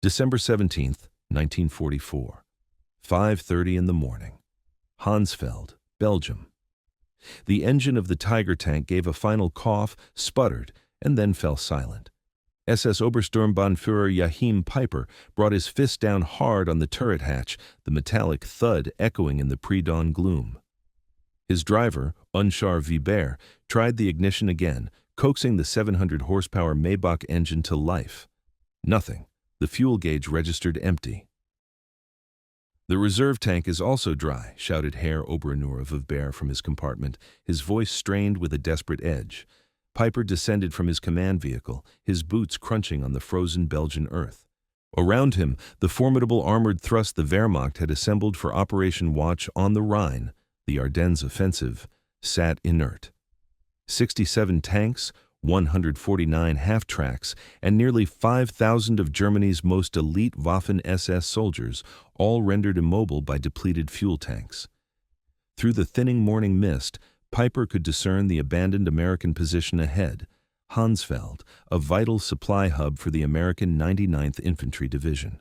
December 17th, 1944, 5:30 in the morning. Honsfeld, Belgium. The engine of the Tiger tank gave a final cough, sputtered, and then fell silent. SS Obersturmbannführer Joachim Peiper brought his fist down hard on the turret hatch, the metallic thud echoing in the pre-dawn gloom. His driver, Unschar Weber, tried the ignition again, coaxing the 700-horsepower Maybach engine to life. Nothing. The fuel gauge registered empty. "The reserve tank is also dry," shouted Herr Oberonur Weber from his compartment, his voice strained with a desperate edge. Peiper descended from his command vehicle, his boots crunching on the frozen Belgian earth. Around him, the formidable armored thrust the Wehrmacht had assembled for Operation Watch on the Rhine, the Ardennes Offensive, sat inert. 67 tanks, 149 half-tracks, and nearly 5,000 of Germany's most elite Waffen-SS soldiers, all rendered immobile by depleted fuel tanks. Through the thinning morning mist, Peiper could discern the abandoned American position ahead, Honsfeld, a vital supply hub for the American 99th Infantry Division.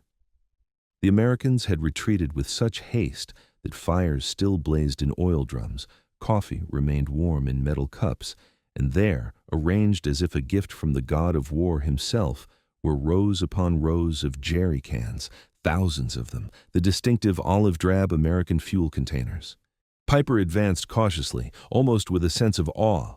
The Americans had retreated with such haste that fires still blazed in oil drums, coffee remained warm in metal cups, and there, arranged as if a gift from the god of war himself, were rows upon rows of jerry cans, thousands of them, the distinctive olive-drab American fuel containers. Peiper advanced cautiously, almost with a sense of awe.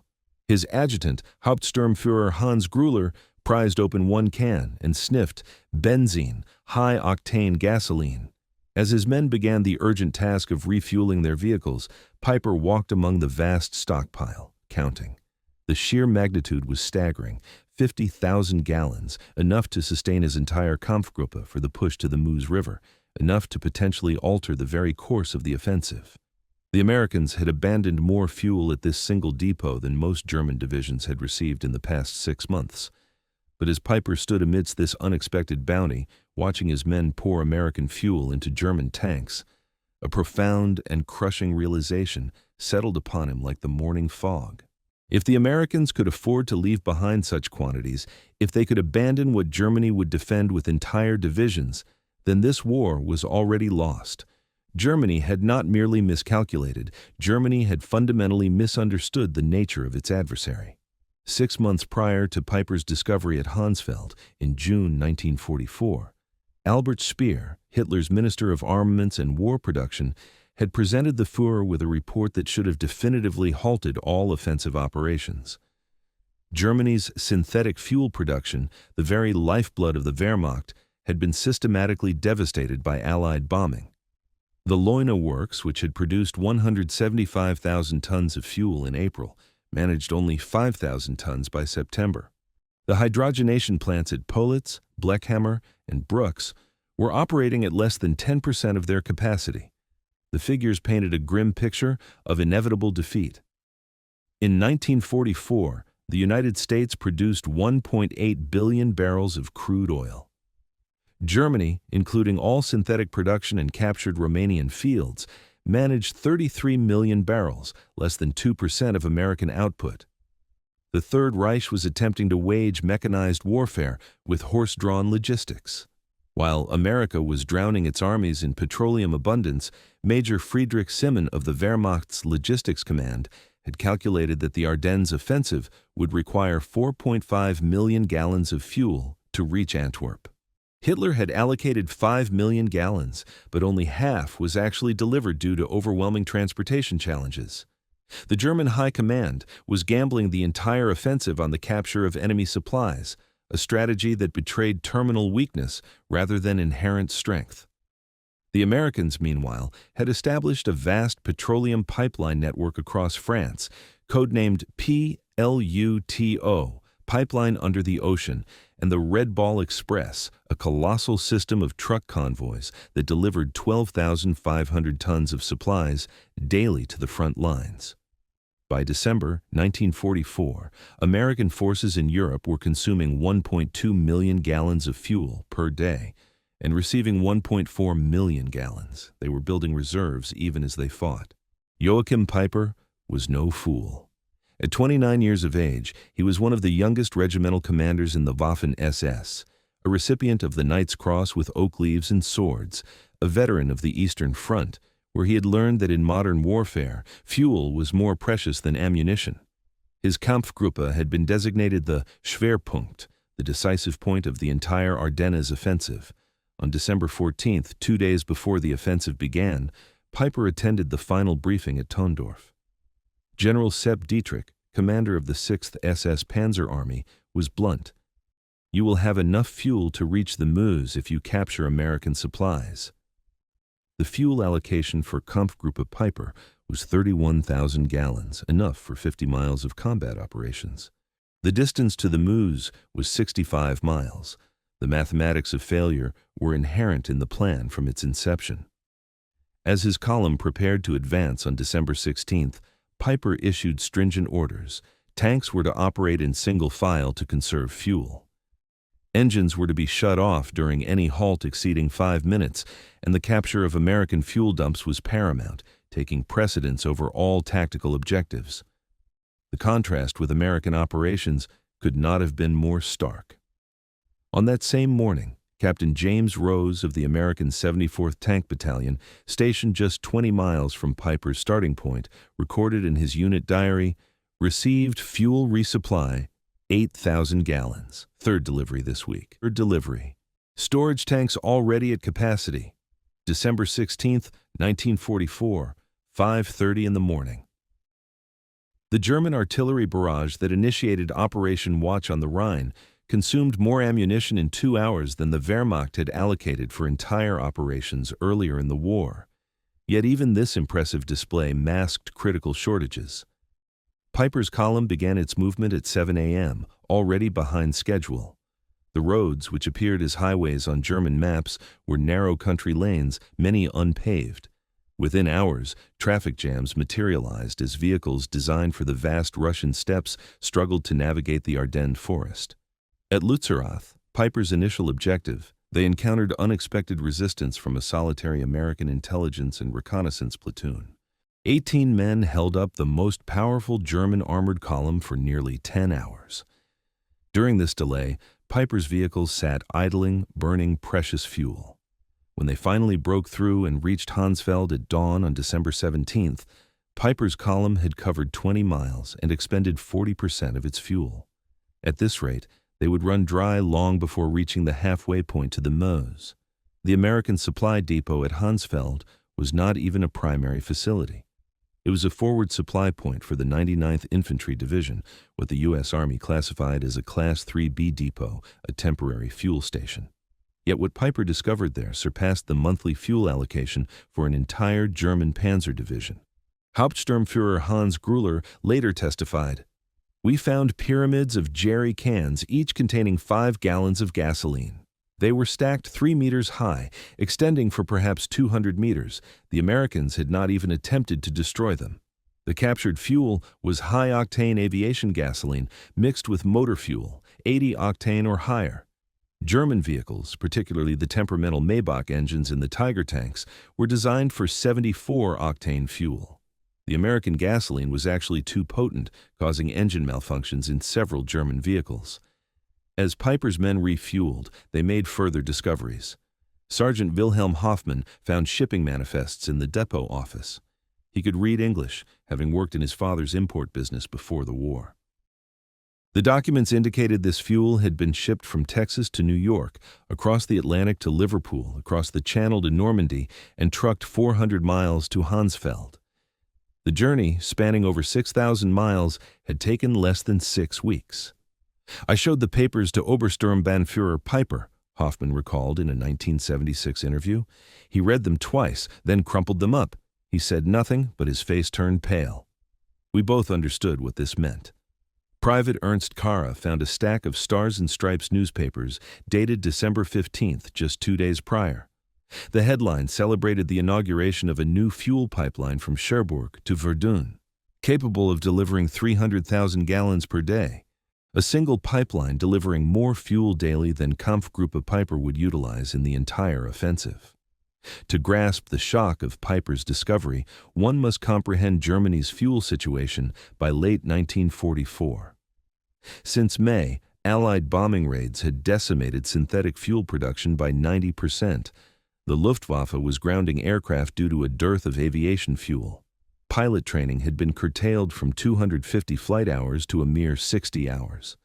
His adjutant, Hauptsturmführer Hans Gruller, prized open one can and sniffed benzene, high-octane gasoline. As his men began the urgent task of refueling their vehicles, Peiper walked among the vast stockpile, counting. The sheer magnitude was staggering, 50,000 gallons, enough to sustain his entire Kampfgruppe for the push to the Meuse River, enough to potentially alter the very course of the offensive. The Americans had abandoned more fuel at this single depot than most German divisions had received in the past 6 months. But as Peiper stood amidst this unexpected bounty, watching his men pour American fuel into German tanks, a profound and crushing realization settled upon him like the morning fog. If the Americans could afford to leave behind such quantities, if they could abandon what Germany would defend with entire divisions, then this war was already lost. Germany had not merely miscalculated, Germany had fundamentally misunderstood the nature of its adversary. 6 months prior to Peiper's discovery at Honsfeld, in June 1944, Albert Speer, Hitler's Minister of Armaments and War Production, had presented the Führer with a report that should have definitively halted all offensive operations. Germany's synthetic fuel production, the very lifeblood of the Wehrmacht, had been systematically devastated by Allied bombing. The Leuna works, which had produced 175,000 tons of fuel in April, managed only 5,000 tons by September. The hydrogenation plants at Politz, Bleckhammer, and Brooks were operating at less than 10% of their capacity. The figures painted a grim picture of inevitable defeat. In 1944, the United States produced 1.8 billion barrels of crude oil. Germany, including all synthetic production and captured Romanian fields, managed 33 million barrels, less than 2% of American output. The Third Reich was attempting to wage mechanized warfare with horse-drawn logistics. While America was drowning its armies in petroleum abundance, Major Friedrich Simon of the Wehrmacht's Logistics Command had calculated that the Ardennes Offensive would require 4.5 million gallons of fuel to reach Antwerp. Hitler had allocated 5 million gallons, but only half was actually delivered due to overwhelming transportation challenges. The German High Command was gambling the entire offensive on the capture of enemy supplies, a strategy that betrayed terminal weakness rather than inherent strength. The Americans, meanwhile, had established a vast petroleum pipeline network across France, codenamed PLUTO, Pipeline Under the Ocean, and the Red Ball Express, a colossal system of truck convoys that delivered 12,500 tons of supplies daily to the front lines. By December 1944, American forces in Europe were consuming 1.2 million gallons of fuel per day and receiving 1.4 million gallons. They were building reserves even as they fought. Joachim Peiper was no fool. At 29 years of age, he was one of the youngest regimental commanders in the Waffen-SS, a recipient of the Knight's Cross with oak leaves and swords, a veteran of the Eastern Front, where he had learned that in modern warfare, fuel was more precious than ammunition. His Kampfgruppe had been designated the Schwerpunkt, the decisive point of the entire Ardennes Offensive. On December 14th, 2 days before the offensive began, Peiper attended the final briefing at Tondorf. General Sepp Dietrich, commander of the 6th SS Panzer Army, was blunt. "You will have enough fuel to reach the Meuse if you capture American supplies." The fuel allocation for Kampfgruppe Peiper was 31,000 gallons, enough for 50 miles of combat operations. The distance to the Meuse was 65 miles. The mathematics of failure were inherent in the plan from its inception. As his column prepared to advance on December 16th, Peiper issued stringent orders. Tanks were to operate in single file to conserve fuel. Engines were to be shut off during any halt exceeding 5 minutes, and the capture of American fuel dumps was paramount, taking precedence over all tactical objectives. The contrast with American operations could not have been more stark. On that same morning, Captain James Rose of the American 74th Tank Battalion, stationed just 20 miles from Peiper's starting point, recorded in his unit diary, "Received fuel resupply, 8,000 gallons. Third delivery this week. Third delivery. Storage tanks already at capacity. December 16th, 1944, 5:30 in the morning." The German artillery barrage that initiated Operation Watch on the Rhine consumed more ammunition in 2 hours than the Wehrmacht had allocated for entire operations earlier in the war. Yet even this impressive display masked critical shortages. Peiper's column began its movement at 7 a.m., already behind schedule. The roads, which appeared as highways on German maps, were narrow country lanes, many unpaved. Within hours, traffic jams materialized as vehicles designed for the vast Russian steppes struggled to navigate the Ardennes forest. At Lützerath, Peiper's initial objective, they encountered unexpected resistance from a solitary American intelligence and reconnaissance platoon. 18 men held up the most powerful German armored column for nearly 10 hours. During this delay, Peiper's vehicles sat idling, burning precious fuel. When they finally broke through and reached Honsfeld at dawn on December 17th, Peiper's column had covered 20 miles and expended 40% of its fuel. At this rate, they would run dry long before reaching the halfway point to the Meuse. The American supply depot at Honsfeld was not even a primary facility. It was a forward supply point for the 99th Infantry Division, what the U.S. Army classified as a Class 3B depot, a temporary fuel station. Yet what Peiper discovered there surpassed the monthly fuel allocation for an entire German panzer division. Hauptsturmführer Hans Gruller later testified, "We found pyramids of jerry cans, each containing 5 gallons of gasoline. They were stacked 3 meters high, extending for perhaps 200 meters. The Americans had not even attempted to destroy them. The captured fuel was high-octane aviation gasoline mixed with motor fuel, 80 octane or higher. German vehicles, particularly the temperamental Maybach engines in the Tiger tanks, were designed for 74 octane fuel. The American gasoline was actually too potent, causing engine malfunctions in several German vehicles. As Peiper's men refueled, they made further discoveries. Sergeant Wilhelm Hoffmann found shipping manifests in the depot office. He could read English, having worked in his father's import business before the war. The documents indicated this fuel had been shipped from Texas to New York, across the Atlantic to Liverpool, across the Channel to Normandy, and trucked 400 miles to Honsfeld. The journey, spanning over 6,000 miles, had taken less than 6 weeks. "I showed the papers to Obersturmbannführer Peiper," Hoffmann recalled in a 1976 interview. "He read them twice, then crumpled them up. He said nothing, but his face turned pale." We both understood what this meant. Private Ernst Kara found a stack of Stars and Stripes newspapers dated December 15th, just 2 days prior. The headline celebrated the inauguration of a new fuel pipeline from Cherbourg to Verdun, capable of delivering 300,000 gallons per day, a single pipeline delivering more fuel daily than Kampfgruppe Peiper would utilize in the entire offensive. To grasp the shock of Peiper's discovery, one must comprehend Germany's fuel situation by late 1944. Since May, Allied bombing raids had decimated synthetic fuel production by 90%. The Luftwaffe was grounding aircraft due to a dearth of aviation fuel. Pilot training had been curtailed from 250 flight hours to a mere 60 hours.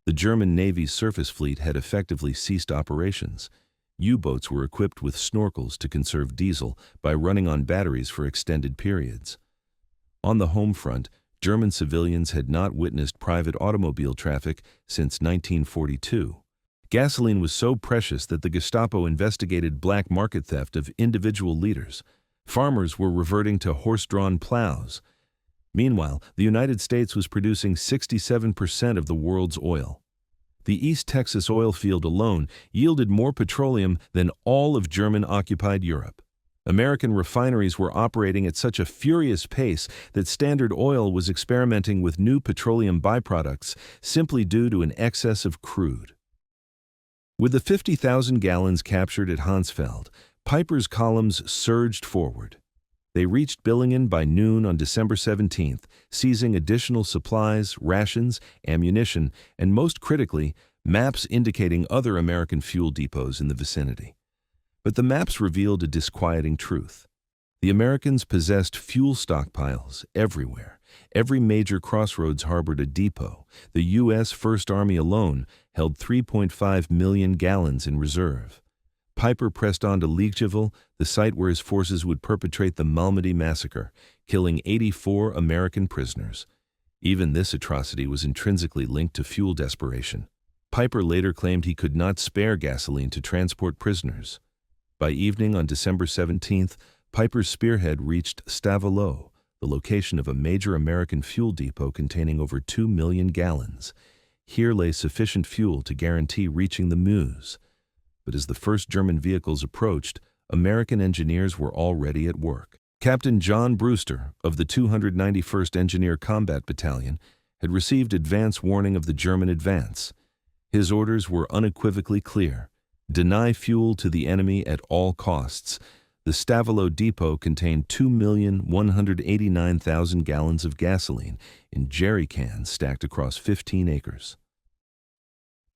The German Navy's surface fleet had effectively ceased operations. U-boats were equipped with snorkels to conserve diesel by running on batteries for extended periods. On the home front, German civilians had not witnessed private automobile traffic since 1942. Gasoline was so precious that the Gestapo investigated black market theft of individual liters. Farmers were reverting to horse-drawn plows. Meanwhile, the United States was producing 67% of the world's oil. The East Texas oil field alone yielded more petroleum than all of German-occupied Europe. American refineries were operating at such a furious pace that Standard Oil was experimenting with new petroleum byproducts simply due to an excess of crude. With the 50,000 gallons captured at Honsfeld, Peiper's columns surged forward. They reached Billingen by noon on December 17th, seizing additional supplies, rations, ammunition, and most critically, maps indicating other American fuel depots in the vicinity. But the maps revealed a disquieting truth. The Americans possessed fuel stockpiles everywhere. Every major crossroads harbored a depot. The U.S. First Army alone held 3.5 million gallons in reserve. Peiper pressed on to Lichtenfels, the site where his forces would perpetrate the Malmedy massacre, killing 84 American prisoners. Even this atrocity was intrinsically linked to fuel desperation. Peiper later claimed he could not spare gasoline to transport prisoners. By evening on December 17th, Peiper's spearhead reached Stavelot, the location of a major American fuel depot containing over 2 million gallons. Here lay sufficient fuel to guarantee reaching the Meuse. But as the first German vehicles approached, American engineers were already at work. Captain John Brewster of the 291st Engineer Combat Battalion had received advance warning of the German advance. His orders were unequivocally clear: deny fuel to the enemy at all costs. The Stavelot depot contained 2,189,000 gallons of gasoline in jerry cans stacked across 15 acres.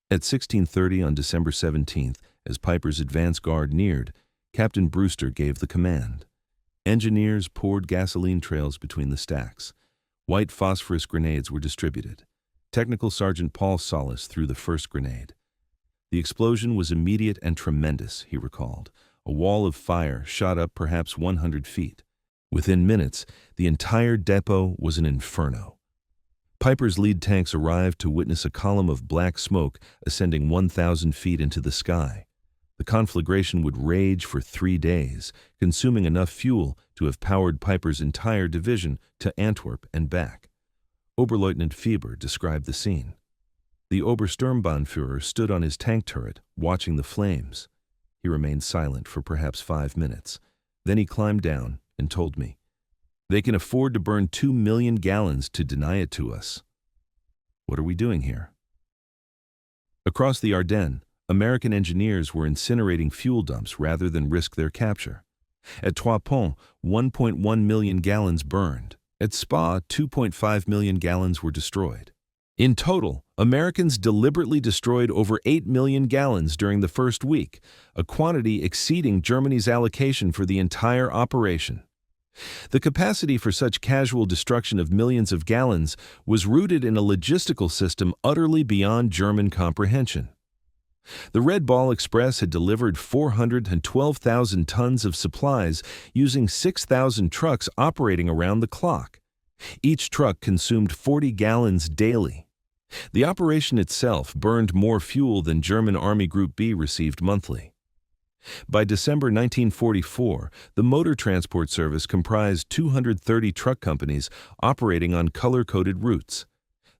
At 16:30 on December 17th, as Peiper's advance guard neared, Captain Brewster gave the command. Engineers poured gasoline trails between the stacks. White phosphorus grenades were distributed. Technical Sergeant Paul Solis threw the first grenade. The explosion was immediate and tremendous, he recalled. A wall of fire shot up perhaps 100 feet. Within minutes, the entire depot was an inferno. Peiper's lead tanks arrived to witness a column of black smoke ascending 1,000 feet into the sky. The conflagration would rage for 3 days, consuming enough fuel to have powered Peiper's entire division to Antwerp and back. Oberleutnant Fieber described the scene. The Obersturmbannführer stood on his tank turret, watching the flames. He remained silent for perhaps 5 minutes. Then he climbed down and told me, "They can afford to burn 2 million gallons to deny it to us." What are we doing here? Across the Ardennes, American engineers were incinerating fuel dumps rather than risk their capture. At Trois Ponts, 1.1 million gallons burned. At Spa, 2.5 million gallons were destroyed. In total, Americans deliberately destroyed over 8 million gallons during the first week, a quantity exceeding Germany's allocation for the entire operation. The capacity for such casual destruction of millions of gallons was rooted in a logistical system utterly beyond German comprehension. The Red Ball Express had delivered 412,000 tons of supplies using 6,000 trucks operating around the clock. Each truck consumed 40 gallons daily. The operation itself burned more fuel than German Army Group B received monthly. By December 1944, the motor transport service comprised 230 truck companies operating on color-coded routes.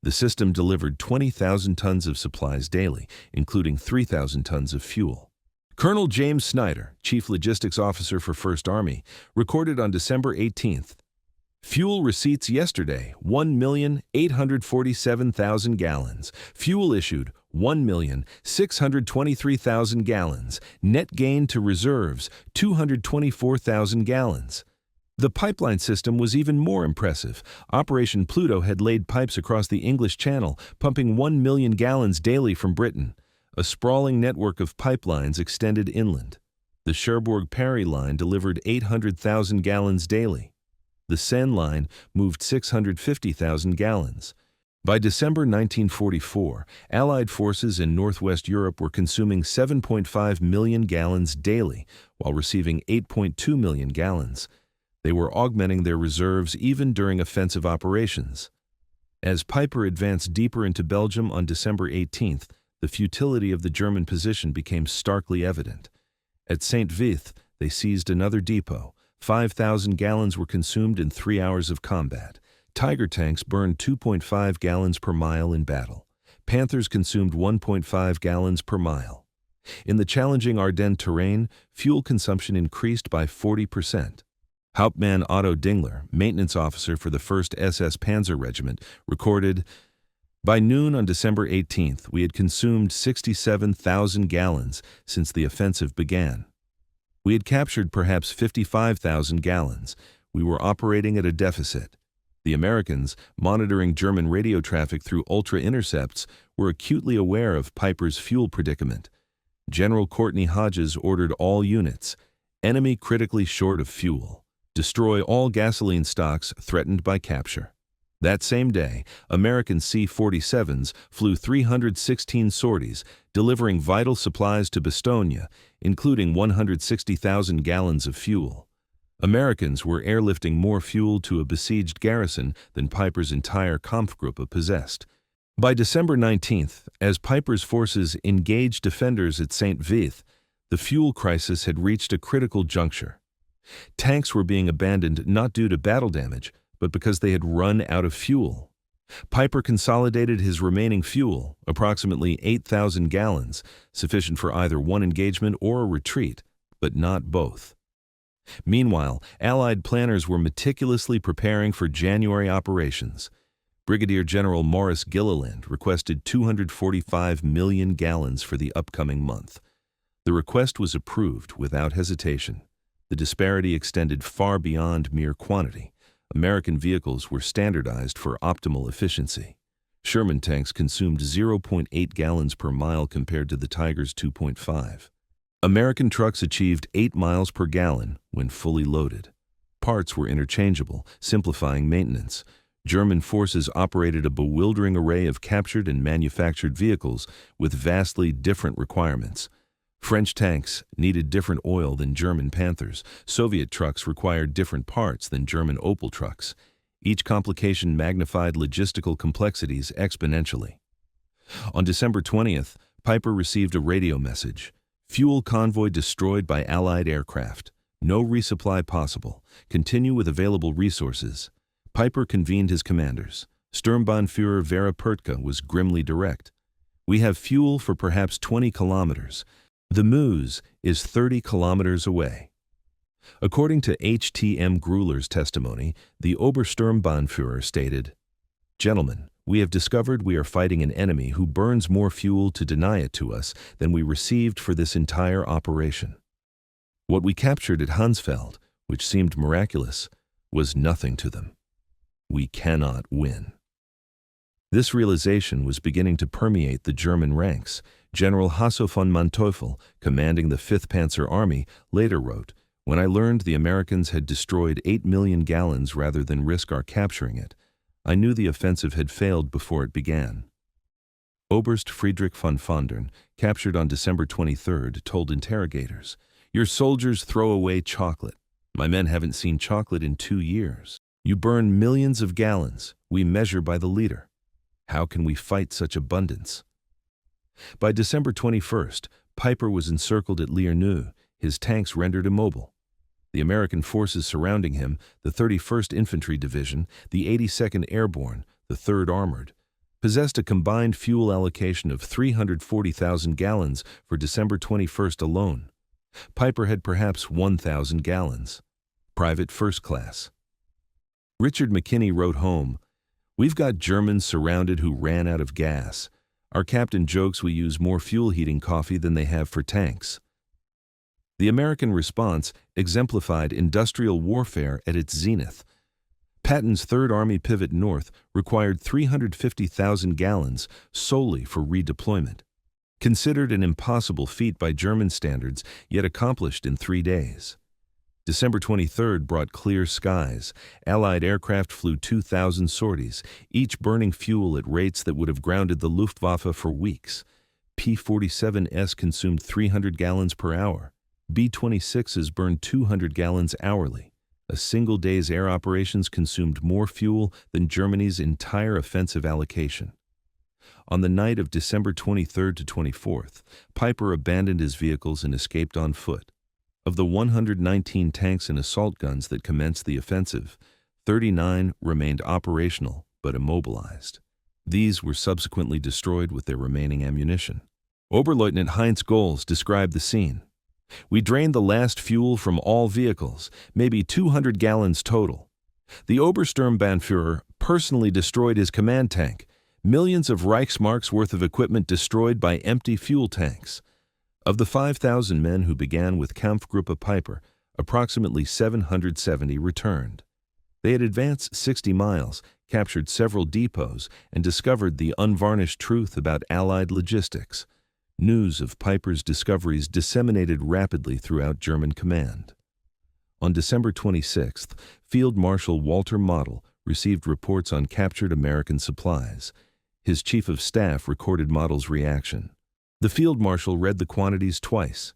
The system delivered 20,000 tons of supplies daily, including 3,000 tons of fuel. Colonel James Snyder, Chief Logistics Officer for First Army, recorded on December 18th, "Fuel receipts yesterday, 1,847,000 gallons. Fuel issued, 1,623,000 gallons. Net gain to reserves, 224,000 gallons." The pipeline system was even more impressive. Operation Pluto had laid pipes across the English Channel, pumping 1 million gallons daily from Britain. A sprawling network of pipelines extended inland. The Cherbourg-Paris line delivered 800,000 gallons daily. The Seine line moved 650,000 gallons. By December 1944, Allied forces in Northwest Europe were consuming 7.5 million gallons daily, while receiving 8.2 million gallons. They were augmenting their reserves even during offensive operations. As Peiper advanced deeper into Belgium on December 18th, the futility of the German position became starkly evident. At St. Vith, they seized another depot. 5,000 gallons were consumed in 3 hours of combat. Tiger tanks burned 2.5 gallons per mile in battle. Panthers consumed 1.5 gallons per mile. In the challenging Ardennes terrain, fuel consumption increased by 40%. Hauptmann Otto Dingler, maintenance officer for the 1st SS Panzer Regiment, recorded, "By noon on December 18th, we had consumed 67,000 gallons since the offensive began. We had captured perhaps 55,000 gallons. We were operating at a deficit. The Americans, monitoring German radio traffic through ultra-intercepts, were acutely aware of Peiper's fuel predicament. General Courtney Hodges ordered all units, enemy critically short of fuel, destroy all gasoline stocks threatened by capture." That same day, American C-47s flew 316 sorties, delivering vital supplies to Bastogne, including 160,000 gallons of fuel. Americans were airlifting more fuel to a besieged garrison than Peiper's entire Kampfgruppe possessed. By December 19th, as Peiper's forces engaged defenders at St. Vith, the fuel crisis had reached a critical juncture. Tanks were being abandoned not due to battle damage, but because they had run out of fuel. Peiper consolidated his remaining fuel, approximately 8,000 gallons, sufficient for either one engagement or a retreat, but not both. Meanwhile, Allied planners were meticulously preparing for January operations. Brigadier General Maurice Gilliland requested 245 million gallons for the upcoming month. The request was approved without hesitation. The disparity extended far beyond mere quantity. American vehicles were standardized for optimal efficiency. Sherman tanks consumed 0.8 gallons per mile compared to the Tiger's 2.5. American trucks achieved 8 miles per gallon when fully loaded. Parts were interchangeable, simplifying maintenance. German forces operated a bewildering array of captured and manufactured vehicles with vastly different requirements. French tanks needed different oil than German Panthers. Soviet trucks required different parts than German Opel trucks. Each complication magnified logistical complexities exponentially. On December 20th, Peiper received a radio message. Fuel convoy destroyed by Allied aircraft. No resupply possible. Continue with available resources. Peiper convened his commanders. Sturmbannführer Vera Pertka was grimly direct. "We have fuel for perhaps 20 kilometers. The Meuse is 30 kilometers away." According to H.T.M. Gruler's testimony, the Obersturmbannführer stated, "Gentlemen, we have discovered we are fighting an enemy who burns more fuel to deny it to us than we received for this entire operation. What we captured at Honsfeld, which seemed miraculous, was nothing to them. We cannot win." This realization was beginning to permeate the German ranks. General Hasso von Manteuffel, commanding the 5th Panzer Army, later wrote, "When I learned the Americans had destroyed 8 million gallons rather than risk our capturing it, I knew the offensive had failed before it began." Oberst Friedrich von Fondern, captured on December 23rd, told interrogators, "Your soldiers throw away chocolate. My men haven't seen chocolate in 2 years. You burn millions of gallons. We measure by the liter. How can we fight such abundance?" By December 21st, Peiper was encircled at Lierneux, his tanks rendered immobile. The American forces surrounding him, the 31st Infantry Division, the 82nd Airborne, the 3rd Armored, possessed a combined fuel allocation of 340,000 gallons for December 21st alone. Peiper had perhaps 1,000 gallons. Private First Class. Richard McKinney wrote home, "We've got Germans surrounded who ran out of gas. Our captain jokes we use more fuel heating coffee than they have for tanks." The American response exemplified industrial warfare at its zenith. Patton's Third Army pivot north required 350,000 gallons solely for redeployment. Considered an impossible feat by German standards, yet accomplished in 3 days. December 23rd brought clear skies. Allied aircraft flew 2,000 sorties, each burning fuel at rates that would have grounded the Luftwaffe for weeks. P-47s consumed 300 gallons per hour. B-26s burned 200 gallons hourly. A single day's air operations consumed more fuel than Germany's entire offensive allocation. On the night of December 23rd to 24th, Peiper abandoned his vehicles and escaped on foot. Of the 119 tanks and assault guns that commenced the offensive, 39 remained operational but immobilized. These were subsequently destroyed with their remaining ammunition. Oberleutnant Heinz Goels described the scene. "We drained the last fuel from all vehicles, maybe 200 gallons total. The Obersturmbannführer personally destroyed his command tank. Millions of Reichsmarks worth of equipment destroyed by empty fuel tanks." Of the 5,000 men who began with Kampfgruppe Peiper, approximately 770 returned. They had advanced 60 miles, captured several depots, and discovered the unvarnished truth about Allied logistics. News of Peiper's discoveries disseminated rapidly throughout German command. On December 26th, Field Marshal Walter Model received reports on captured American supplies. His chief of staff recorded Model's reaction. The field marshal read the quantities twice.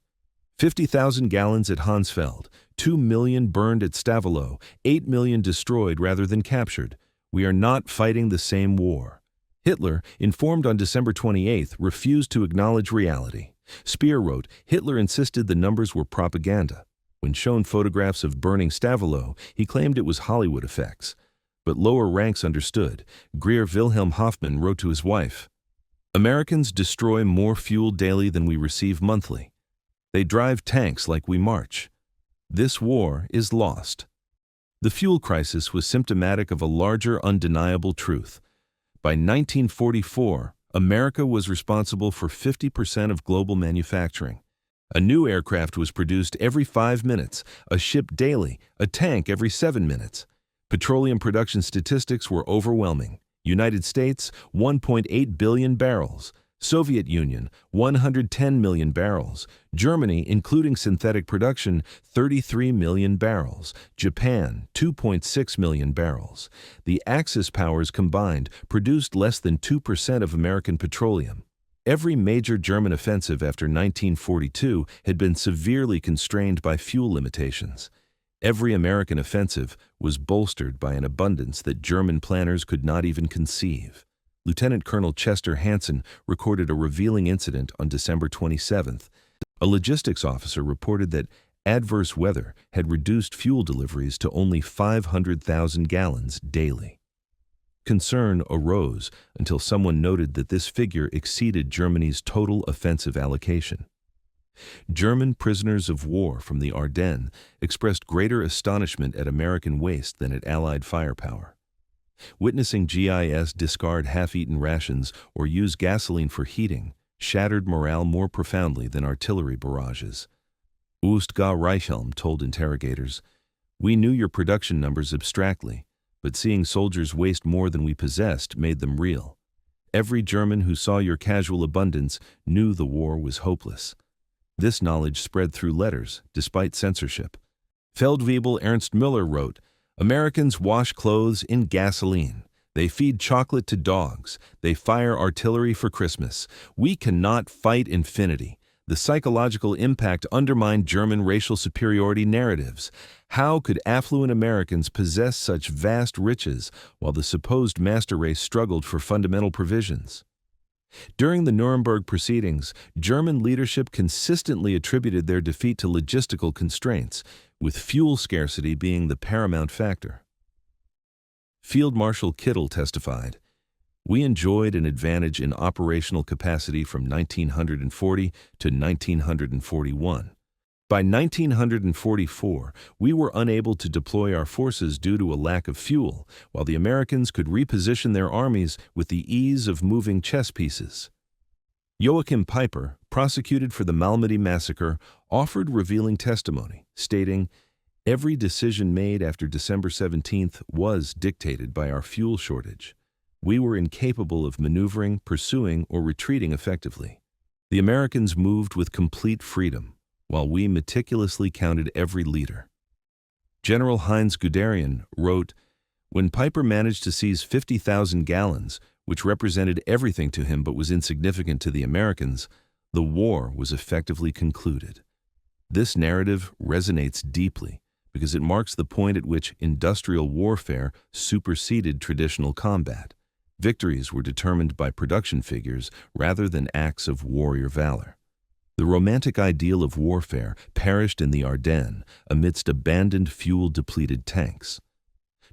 50,000 gallons at Honsfeld, 2 million burned at Stavelot, 8 million destroyed rather than captured. We are not fighting the same war. Hitler, informed on December 28th, refused to acknowledge reality. Speer wrote, Hitler insisted the numbers were propaganda. When shown photographs of burning Stavelot, he claimed it was Hollywood effects. But lower ranks understood. Greer Wilhelm Hoffmann wrote to his wife, "Americans destroy more fuel daily than we receive monthly. They drive tanks like we march. This war is lost." The fuel crisis was symptomatic of a larger undeniable truth. By 1944, America was responsible for 50% of global manufacturing. A new aircraft was produced every 5 minutes, a ship daily, a tank every 7 minutes. Petroleum production statistics were overwhelming. United States, 1.8 billion barrels. Soviet Union, 110 million barrels. Germany, including synthetic production, 33 million barrels. Japan, 2.6 million barrels. The Axis powers combined produced less than 2% of American petroleum. Every major German offensive after 1942 had been severely constrained by fuel limitations. Every American offensive was bolstered by an abundance that German planners could not even conceive. Lieutenant Colonel Chester Hansen recorded a revealing incident on December 27th. A logistics officer reported that adverse weather had reduced fuel deliveries to only 500,000 gallons daily. Concern arose until someone noted that this figure exceeded Germany's total offensive allocation. German prisoners of war from the Ardennes expressed greater astonishment at American waste than at Allied firepower. Witnessing GIS discard half-eaten rations or use gasoline for heating shattered morale more profoundly than artillery barrages. Ust-Ga Reichelm told interrogators, "We knew your production numbers abstractly, but seeing soldiers waste more than we possessed made them real. Every German who saw your casual abundance knew the war was hopeless." This knowledge spread through letters, despite censorship. Feldwebel Ernst Müller wrote, "Americans wash clothes in gasoline. They feed chocolate to dogs. They fire artillery for Christmas. We cannot fight infinity. The psychological impact undermined German racial superiority narratives. How could affluent Americans possess such vast riches while the supposed master race struggled for fundamental provisions?" During the Nuremberg proceedings, German leadership consistently attributed their defeat to logistical constraints, with fuel scarcity being the paramount factor. Field Marshal Kittel testified, "We enjoyed an advantage in operational capacity from 1940 to 1941. By 1944, we were unable to deploy our forces due to a lack of fuel, while the Americans could reposition their armies with the ease of moving chess pieces." Joachim Peiper, prosecuted for the Malmedy massacre, offered revealing testimony, stating, "Every decision made after December 17th was dictated by our fuel shortage. We were incapable of maneuvering, pursuing, or retreating effectively. The Americans moved with complete freedom, while we meticulously counted every liter." General Heinz Guderian wrote, "When Peiper managed to seize 50,000 gallons, which represented everything to him but was insignificant to the Americans, the war was effectively concluded." This narrative resonates deeply because it marks the point at which industrial warfare superseded traditional combat. Victories were determined by production figures rather than acts of warrior valor. The romantic ideal of warfare perished in the Ardennes amidst abandoned fuel-depleted tanks.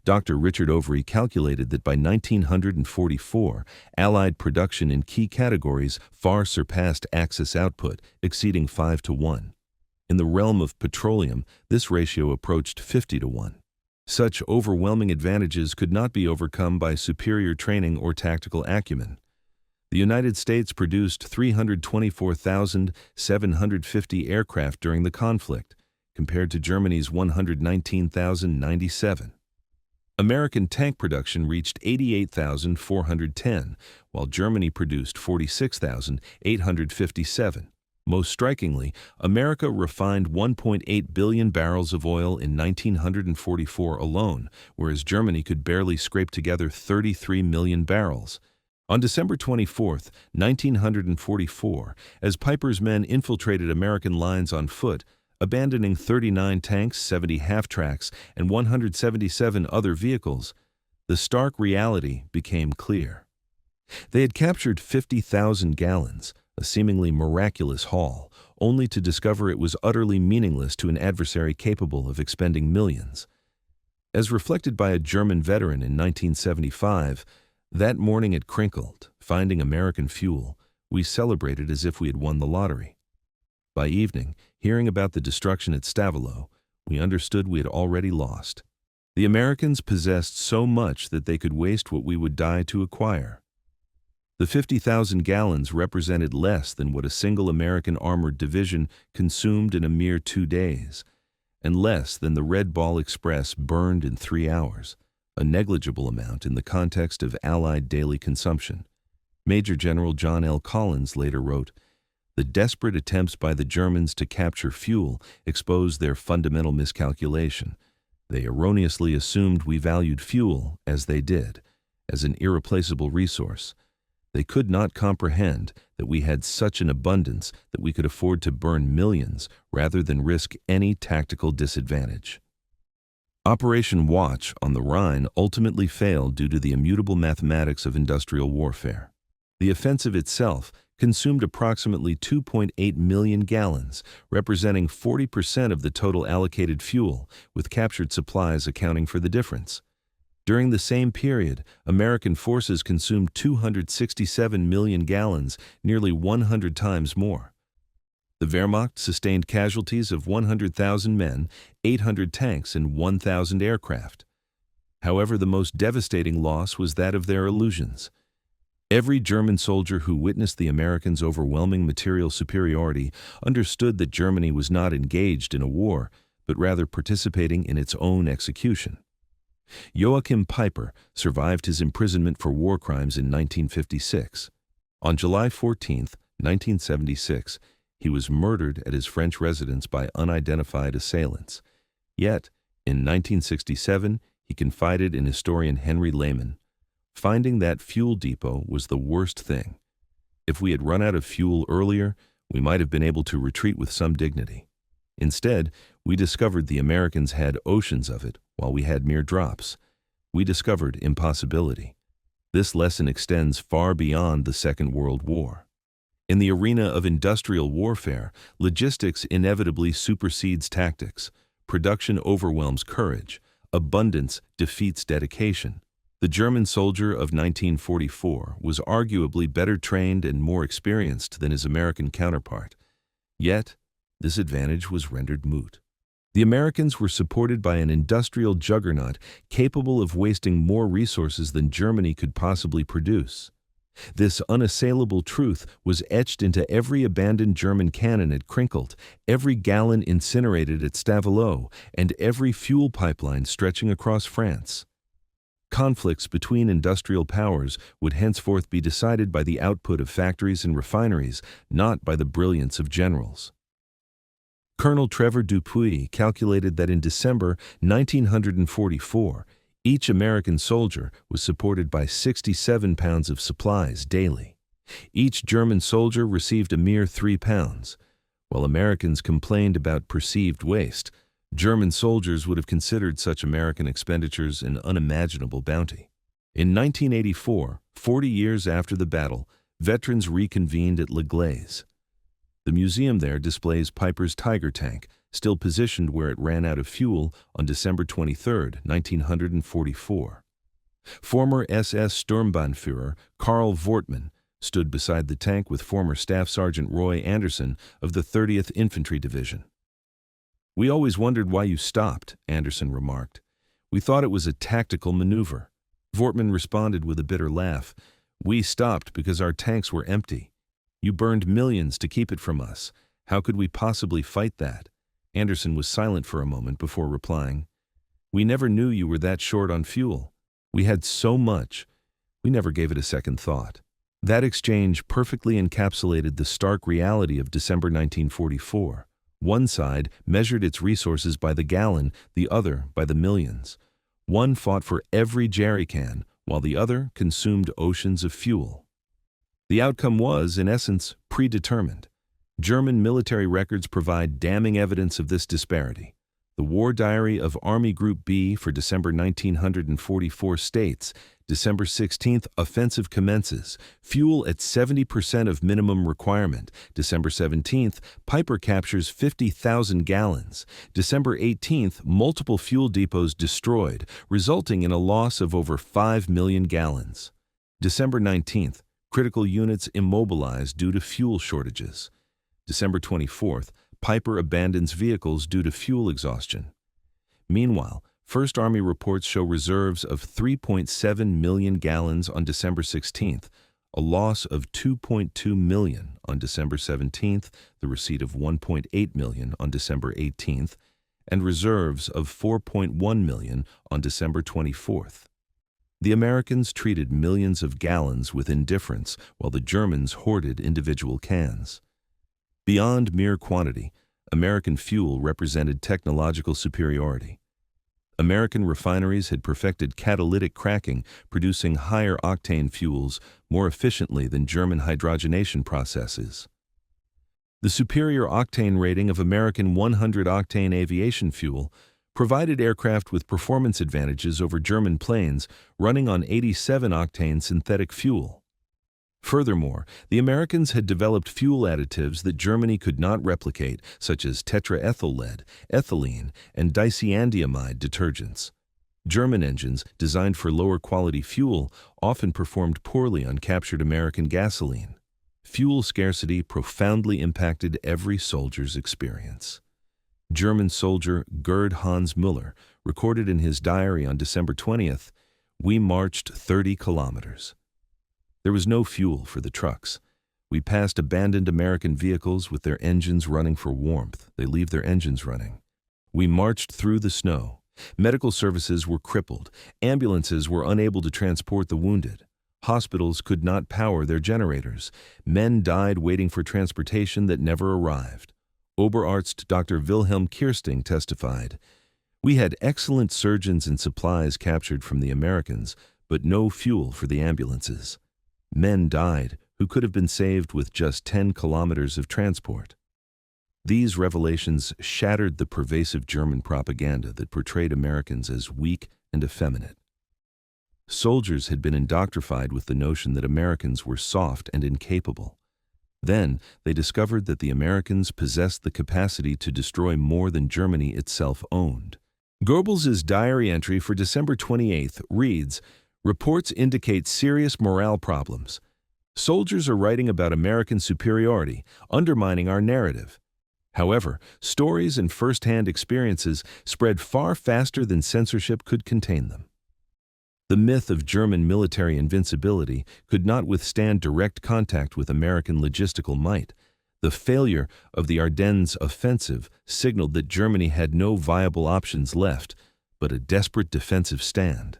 Dr. Richard Overy calculated that by 1944, Allied production in key categories far surpassed Axis output, exceeding 5-1. In the realm of petroleum, this ratio approached 50-1. Such overwhelming advantages could not be overcome by superior training or tactical acumen. The United States produced 324,750 aircraft during the conflict, compared to Germany's 119,097. American tank production reached 88,410, while Germany produced 46,857. Most strikingly, America refined 1.8 billion barrels of oil in 1944 alone, whereas Germany could barely scrape together 33 million barrels. On December 24, 1944, as Peiper's men infiltrated American lines on foot, abandoning 39 tanks, 70 half-tracks, and 177 other vehicles, the stark reality became clear. They had captured 50,000 gallons, a seemingly miraculous haul, only to discover it was utterly meaningless to an adversary capable of expending millions. As reflected by a German veteran in 1975, "That morning it crinkled, finding American fuel, we celebrated as if we had won the lottery. By evening, hearing about the destruction at Stavelot, we understood we had already lost. The Americans possessed so much that they could waste what we would die to acquire." The 50,000 gallons represented less than what a single American armored division consumed in a mere 2 days, and less than the Red Ball Express burned in 3 hours, a negligible amount in the context of Allied daily consumption. Major General John L. Collins later wrote, "The desperate attempts by the Germans to capture fuel exposed their fundamental miscalculation. They erroneously assumed we valued fuel, as they did, as an irreplaceable resource. They could not comprehend that we had such an abundance that we could afford to burn millions rather than risk any tactical disadvantage." Operation Watch on the Rhine ultimately failed due to the immutable mathematics of industrial warfare. The offensive itself consumed approximately 2.8 million gallons, representing 40% of the total allocated fuel, with captured supplies accounting for the difference. During the same period, American forces consumed 267 million gallons, nearly 100 times more. The Wehrmacht sustained casualties of 100,000 men, 800 tanks, and 1,000 aircraft. However, the most devastating loss was that of their illusions. Every German soldier who witnessed the Americans' overwhelming material superiority understood that Germany was not engaged in a war, but rather participating in its own execution. Joachim Peiper survived his imprisonment for war crimes in 1956. On July 14, 1976, he was murdered at his French residence by unidentified assailants. Yet, in 1967, he confided in historian Henry Lehman, "Finding that fuel depot was the worst thing. If we had run out of fuel earlier, we might have been able to retreat with some dignity. Instead, we discovered the Americans had oceans of it, while we had mere drops. We discovered impossibility. This lesson extends far beyond the Second World War. In the arena of industrial warfare, logistics inevitably supersedes tactics. Production overwhelms courage. Abundance defeats dedication. The German soldier of 1944 was arguably better trained and more experienced than his American counterpart. Yet, this advantage was rendered moot. The Americans were supported by an industrial juggernaut capable of wasting more resources than Germany could possibly produce. This unassailable truth was etched into every abandoned German cannon at Krinkelt, every gallon incinerated at Stavelot, and every fuel pipeline stretching across France. Conflicts between industrial powers would henceforth be decided by the output of factories and refineries, not by the brilliance of generals. Colonel Trevor Dupuy calculated that in December 1944, each American soldier was supported by 67 pounds of supplies daily. Each German soldier received a mere 3 pounds. While Americans complained about perceived waste, German soldiers would have considered such American expenditures an unimaginable bounty. In 1984, 40 years after the battle, veterans reconvened at Le Glaise. The museum there displays Peiper's Tiger tank, still positioned where it ran out of fuel on December 23, 1944. Former SS Sturmbannführer Karl Wortmann stood beside the tank with former Staff Sergeant Roy Anderson of the 30th Infantry Division. "We always wondered why you stopped," Anderson remarked. "We thought it was a tactical maneuver." Wortmann responded with a bitter laugh. "We stopped because our tanks were empty. You burned millions to keep it from us. How could we possibly fight that?" Anderson was silent for a moment before replying. "We never knew you were that short on fuel. We had so much. We never gave it a second thought." That exchange perfectly encapsulated the stark reality of December 1944. One side measured its resources by the gallon, the other by the millions. One fought for every jerrycan, while the other consumed oceans of fuel. The outcome was, in essence, predetermined. German military records provide damning evidence of this disparity. The War Diary of Army Group B for December 1944 states, December 16th, offensive commences. Fuel at 70% of minimum requirement. December 17th, Peiper captures 50,000 gallons. December 18th, multiple fuel depots destroyed, resulting in a loss of over 5 million gallons. December 19th, critical units immobilized due to fuel shortages. December 24th, Peiper abandons vehicles due to fuel exhaustion. Meanwhile, First Army reports show reserves of 3.7 million gallons on December 16th, a loss of 2.2 million on December 17th, the receipt of 1.8 million on December 18th, and reserves of 4.1 million on December 24th. The Americans treated millions of gallons with indifference, while the Germans hoarded individual cans. Beyond mere quantity, American fuel represented technological superiority. American refineries had perfected catalytic cracking, producing higher octane fuels more efficiently than German hydrogenation processes. The superior octane rating of American 100-octane aviation fuel provided aircraft with performance advantages over German planes running on 87-octane synthetic fuel. Furthermore, the Americans had developed fuel additives that Germany could not replicate, such as tetraethyl lead, ethylene, and dicyanidiamide detergents. German engines, designed for lower-quality fuel, often performed poorly on captured American gasoline. Fuel scarcity profoundly impacted every soldier's experience. German soldier Gerd Hans Müller recorded in his diary on December 20th, "We marched 30 kilometers. There was no fuel for the trucks. We passed abandoned American vehicles with their engines running for warmth. They leave their engines running. We marched through the snow. Medical services were crippled. Ambulances were unable to transport the wounded. Hospitals could not power their generators. Men died waiting for transportation that never arrived." Oberarzt Dr. Wilhelm Kirsting testified, "We had excellent surgeons and supplies captured from the Americans, but no fuel for the ambulances. Men died who could have been saved with just 10 kilometers of transport." These revelations shattered the pervasive German propaganda that portrayed Americans as weak and effeminate. Soldiers had been indoctrinated with the notion that Americans were soft and incapable. Then they discovered that the Americans possessed the capacity to destroy more than Germany itself owned. Goebbels's diary entry for December 28th reads, "Reports indicate serious morale problems. Soldiers are writing about American superiority, undermining our narrative. However, stories and first-hand experiences spread far faster than censorship could contain them." The myth of German military invincibility could not withstand direct contact with American logistical might. The failure of the Ardennes Offensive signaled that Germany had no viable options left, but a desperate defensive stand.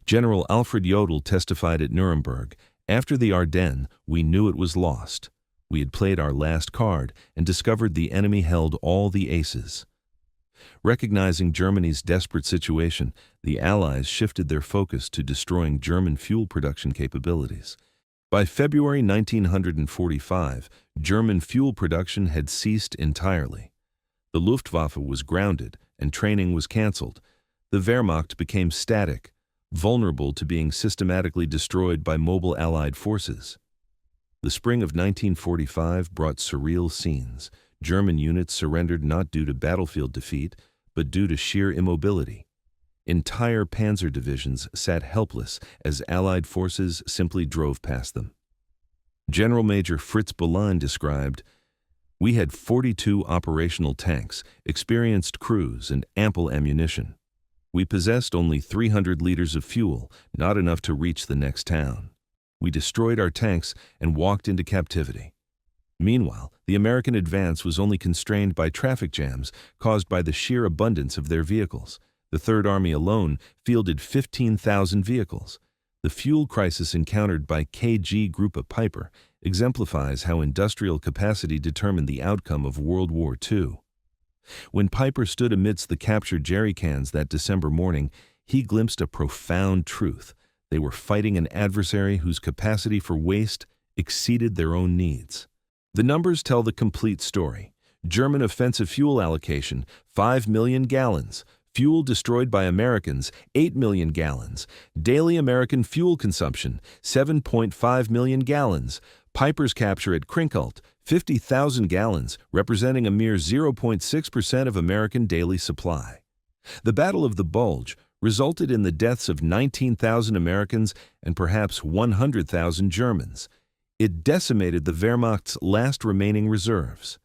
General Alfred Jodl testified at Nuremberg, "After the Ardennes, we knew it was lost. We had played our last card and discovered the enemy held all the aces." Recognizing Germany's desperate situation, the Allies shifted their focus to destroying German fuel production capabilities. By February 1945, German fuel production had ceased entirely. The Luftwaffe was grounded and training was cancelled. The Wehrmacht became static, vulnerable to being systematically destroyed by mobile Allied forces. The spring of 1945 brought surreal scenes. German units surrendered not due to battlefield defeat, but due to sheer immobility. Entire panzer divisions sat helpless as Allied forces simply drove past them. General Major Fritz Bohlen described, "We had 42 operational tanks, experienced crews, and ample ammunition. We possessed only 300 liters of fuel, not enough to reach the next town. We destroyed our tanks and walked into captivity." Meanwhile, the American advance was only constrained by traffic jams caused by the sheer abundance of their vehicles. The Third Army alone fielded 15,000 vehicles. The fuel crisis encountered by Kampfgruppe Peiper exemplifies how industrial capacity determined the outcome of World War II. When Peiper stood amidst the captured jerrycans that December morning, he glimpsed a profound truth. They were fighting an adversary whose capacity for waste exceeded their own needs. The numbers tell the complete story. German offensive fuel allocation, 5 million gallons. Fuel destroyed by Americans, 8 million gallons. Daily American fuel consumption, 7.5 million gallons. Peiper's capture at Krinkelt, 50,000 gallons, representing a mere 0.6% of American daily supply. The Battle of the Bulge resulted in the deaths of 19,000 Americans and perhaps 100,000 Germans. It decimated the Wehrmacht's last remaining reserves.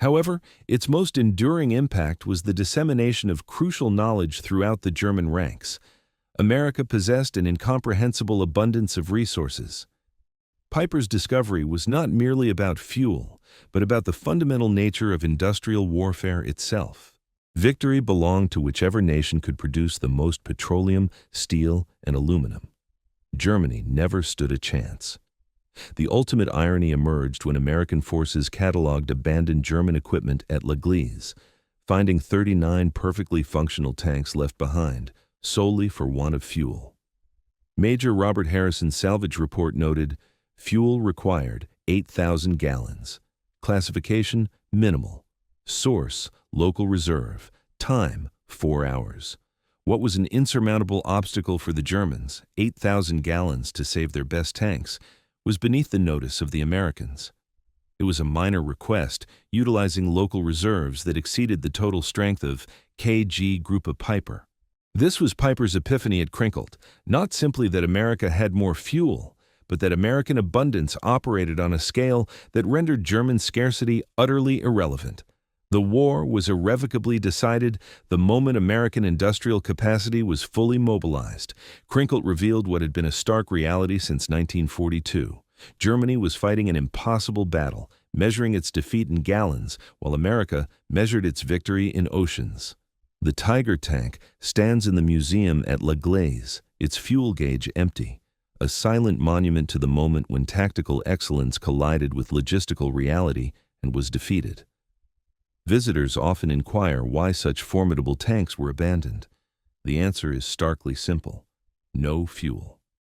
However, its most enduring impact was the dissemination of crucial knowledge throughout the German ranks. America possessed an incomprehensible abundance of resources. Peiper's discovery was not merely about fuel, but about the fundamental nature of industrial warfare itself. Victory belonged to whichever nation could produce the most petroleum, steel, and aluminum. Germany never stood a chance. The ultimate irony emerged when American forces cataloged abandoned German equipment at La Gleize, finding 39 perfectly functional tanks left behind, solely for want of fuel. Major Robert Harrison's salvage report noted, "Fuel required, 8,000 gallons. Classification, minimal. Source, local reserve. Time, 4 hours." What was an insurmountable obstacle for the Germans, 8,000 gallons to save their best tanks, was beneath the notice of the Americans. It was a minor request, utilizing local reserves that exceeded the total strength of Kampfgruppe Peiper. This was Peiper's epiphany at Krinkelt, not simply that America had more fuel, but that American abundance operated on a scale that rendered German scarcity utterly irrelevant. The war was irrevocably decided the moment American industrial capacity was fully mobilized. Krinkelt revealed what had been a stark reality since 1942. Germany was fighting an impossible battle, measuring its defeat in gallons, while America measured its victory in oceans. The Tiger tank stands in the museum at La Gleize, its fuel gauge empty, a silent monument to the moment when tactical excellence collided with logistical reality and was defeated. Visitors often inquire why such formidable tanks were abandoned. The answer is starkly simple: no fuel.